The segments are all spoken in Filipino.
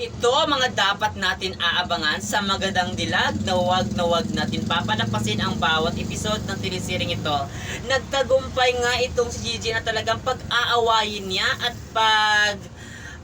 Ito mga dapat natin aabangan sa magandang dilag na wag natin papalampasin ang bawat episode ng telesiring ito. Nagtagumpay nga itong si Gigi na talagang pag-aawayin niya at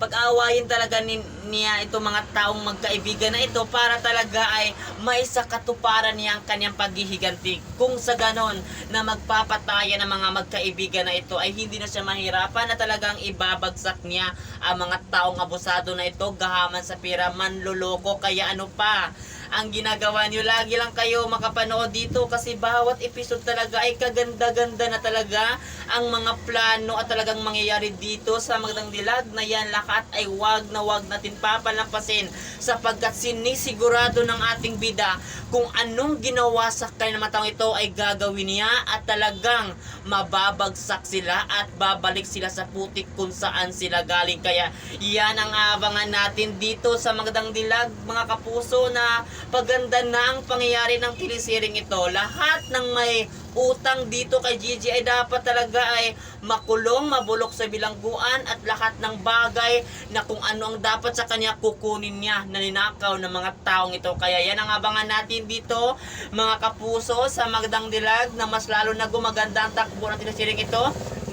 pag-aawayin talaga niya itong mga taong magkaibigan na ito para talaga ay may sa katuparan niya ang kanyang paghihiganti. Kung sa ganon na magpapataya ng mga magkaibigan na ito ay hindi na siya mahirapan na talagang ibabagsak niya ang mga taong abusado na ito, gahaman sa pera, manloloko, kaya ano pa ang ginagawa niyo. Lagi lang kayo makapanood dito kasi bawat episode talaga ay kaganda-ganda na talaga ang mga plano at talagang mangyayari dito sa Magandang Dilag na yan. Lahat ay wag natin papalampasin sapagkat sinisigurado ng ating bida kung anong ginawa sa kanya ng taong ito ay gagawin niya at talagang mababagsak sila at babalik sila sa putik kung saan sila galing. Kaya yan ang abangan natin dito sa Magandang Dilag mga kapuso, na paganda na ang pangyayari ng telesiring ito. Lahat ng may utang dito kay Gigi ay dapat talaga ay makulong, mabulok sa bilangguan at lahat ng bagay na kung ano ang dapat sa kanya kukunin niya na ninakaw ng mga taong ito. Kaya yan ang abangan natin dito mga kapuso sa Magandang Dilag, na mas lalo na gumaganda ang takbo ng telesiring ito.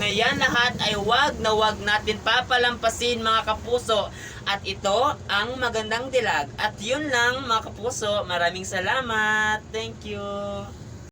Na yan lahat ay wag natin papalampasin mga kapuso. At ito ang Magandang Dilag. At yun lang mga kapuso. Maraming salamat. Thank you.